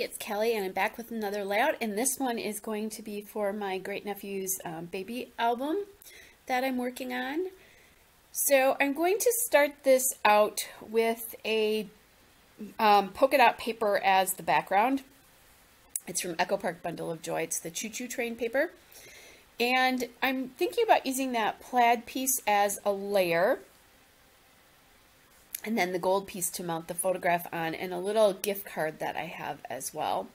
it's Kelly, and I'm back with another layout, and this one is going to be for my great nephew's baby album that I'm working on. So I'm going to start this out with a polka dot paper as the background. It's from Echo Park Bundle of Joy. It's the Choo Choo Train paper. And I'm thinking about using that plaid piece as a layer, and then the gold piece to mount the photograph on, and a little gift card that I have as well.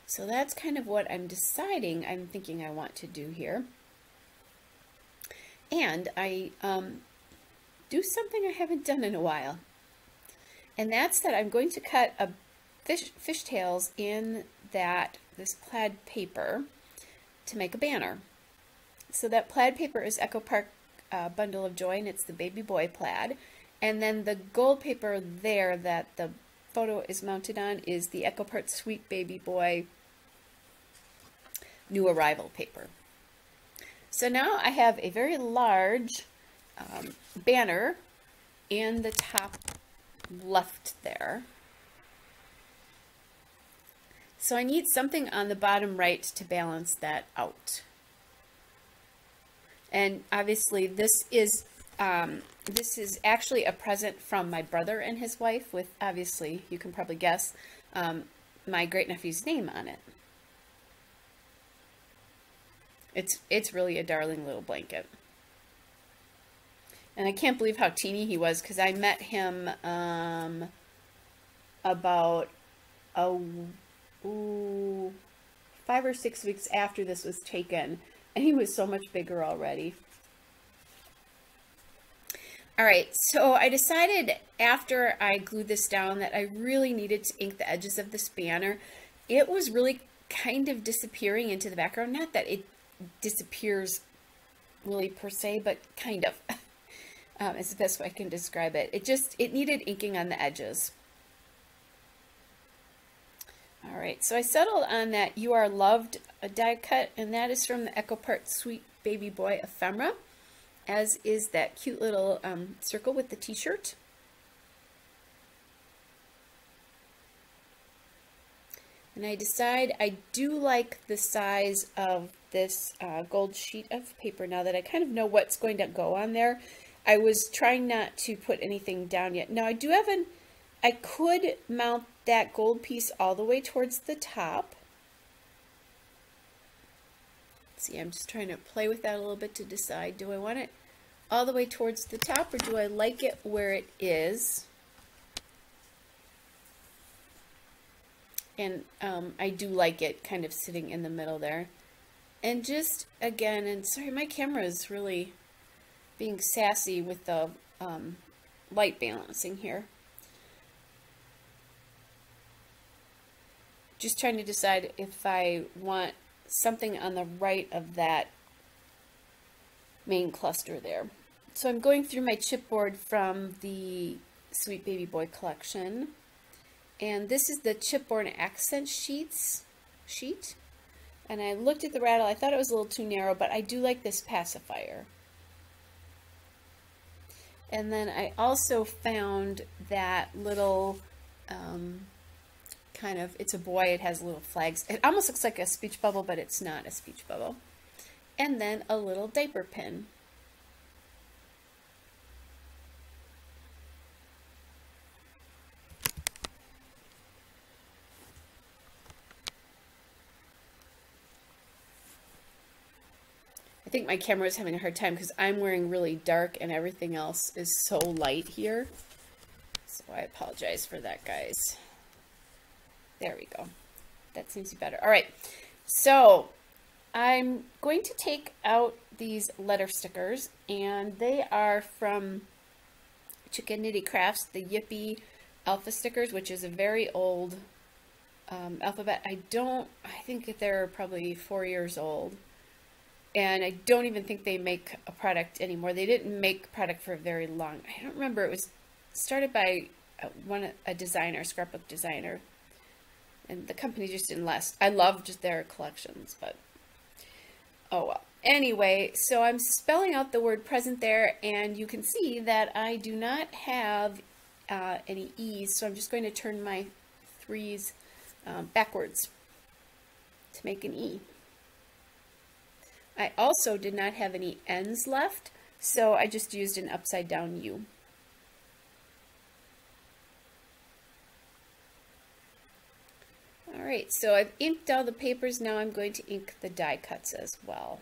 So that's kind of what I'm thinking I want to do here. And I do something I haven't done in a while. And that's that I'm going to cut a fishtails in this plaid paper to make a banner. So that plaid paper is Echo Park Bundle of Joy, and it's the baby boy plaid. And then the gold paper there that the photo is mounted on is the Echo Park Sweet Baby Boy New Arrival paper. So now I have a very large banner in the top left there. So I need something on the bottom right to balance that out. And obviously this is actually a present from my brother and his wife with, obviously, you can probably guess, my great nephew's name on it. It's really a darling little blanket. And I can't believe how teeny he was, because I met him about 5 or 6 weeks after this was taken, and he was so much bigger already. All right, so I decided after I glued this down that I really needed to ink the edges of this banner. It was really kind of disappearing into the background. Not that it disappears really per se, but kind of. Is the best way I can describe it. It needed inking on the edges. All right, so I settled on that You Are Loved die cut, and that is from the Echo Park Sweet Baby Boy ephemera, as is that cute little circle with the t-shirt. And I decide I do like the size of this gold sheet of paper now that I kind of know what's going to go on there. I was trying not to put anything down yet. Now I do have I could mount that gold piece all the way towards the top. See, I'm just trying to play with that a little bit to decide, do I want it all the way towards the top, or do I like it where it is? And I do like it kind of sitting in the middle there. And just again, and sorry, my camera is really being sassy with the light balancing here. Just trying to decide if I want something on the right of that main cluster there. So I'm going through my chipboard from the Sweet Baby Boy collection, and this is the chipboard accent sheet. And I looked at the rattle. I thought it was a little too narrow, but I do like this pacifier. And then I also found that little kind of, it's a boy, it has little flags. It almost looks like a speech bubble, but it's not a speech bubble. And then a little diaper pin. I think my camera is having a hard time because I'm wearing really dark and everything else is so light here. So I apologize for that, guys. There we go. That seems to be better. All right, so I'm going to take out these letter stickers, and they are from Chicken Nitty Crafts, the Yippee Alpha stickers, which is a very old alphabet. I think they're probably 4 years old. And I don't even think they make a product anymore. They didn't make product for very long. I don't remember. It was started by a designer, Scrapbook designer. And the company just didn't last. I loved their collections, but oh well. Anyway, so I'm spelling out the word present there, and you can see that I do not have any E's, so I'm just going to turn my 3's backwards to make an E. I also did not have any N's left, so I just used an upside down U. Alright, so I've inked all the papers. Now I'm going to ink the die cuts as well.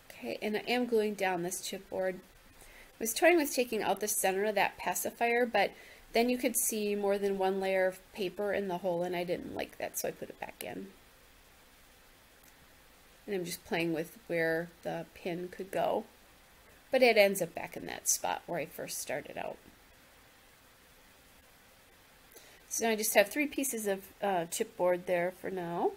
Okay, and I am gluing down this chipboard. I was toying with taking out the center of that pacifier, but then you could see more than one layer of paper in the hole, and I didn't like that, so I put it back in. And I'm just playing with where the pin could go. But it ends up back in that spot where I first started out. So now I just have 3 pieces of chipboard there for now.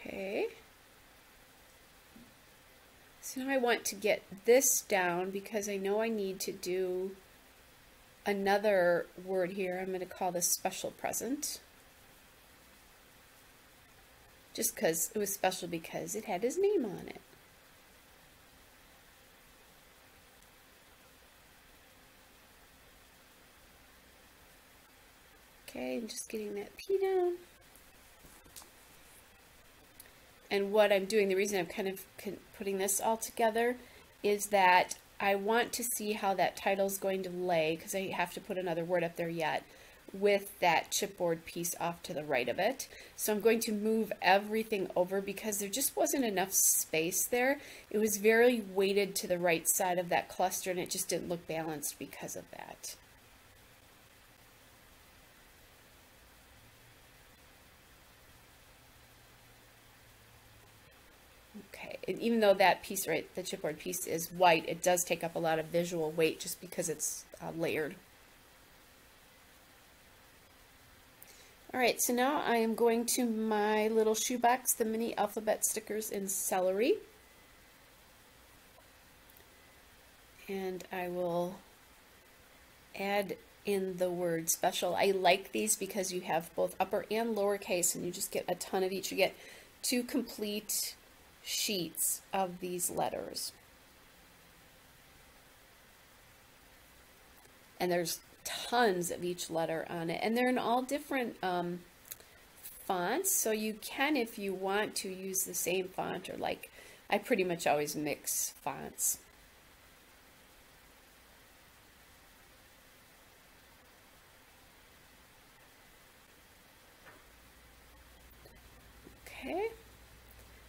Okay. So now I want to get this down because I know I need to do another word here. I'm going to call this special present. Just because it was special because it had his name on it. Okay, I'm just getting that P down. And what I'm doing, the reason I'm kind of putting this all together is that I want to see how that title is going to lay, because I have to put another word up there yet, with that chipboard piece off to the right of it. So I'm going to move everything over because there just wasn't enough space there. It was very weighted to the right side of that cluster, and it just didn't look balanced because of that. Okay, and even though that piece, right, the chipboard piece is white, it does take up a lot of visual weight just because it's layered. All right, so now I am going to my little shoebox, the mini alphabet stickers in celery. And I will add in the word special. I like these because you have both upper and lowercase, and you just get a ton of each. You get 2 complete sheets of these letters. And there's tons of each letter on it, and they're in all different fonts, so you can, if you want to, use the same font, or like I pretty much always mix fonts. Okay,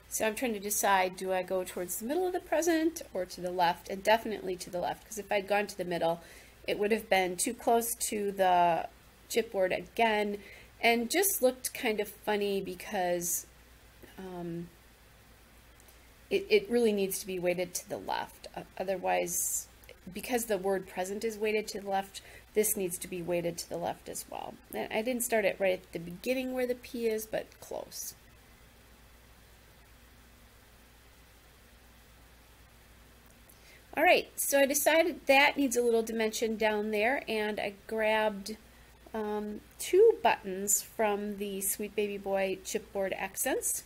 so I'm trying to decide, do I go towards the middle of the present or to the left? And definitely to the left, because if I'd gone to the middle, it would have been too close to the chipboard again, and just looked kind of funny because it really needs to be weighted to the left. Otherwise, because the word present is weighted to the left, this needs to be weighted to the left as well. And I didn't start it right at the beginning where the P is, but close. All right, so I decided that needs a little dimension down there, and I grabbed 2 buttons from the Sweet Baby Boy chipboard accents.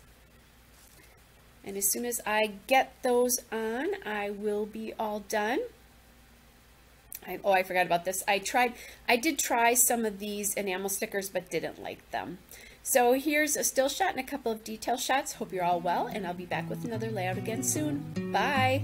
And as soon as I get those on, I will be all done. I forgot about this. I did try some of these enamel stickers, but didn't like them. So here's a still shot and a couple of detail shots. Hope you're all well, and I'll be back with another layout again soon. Bye!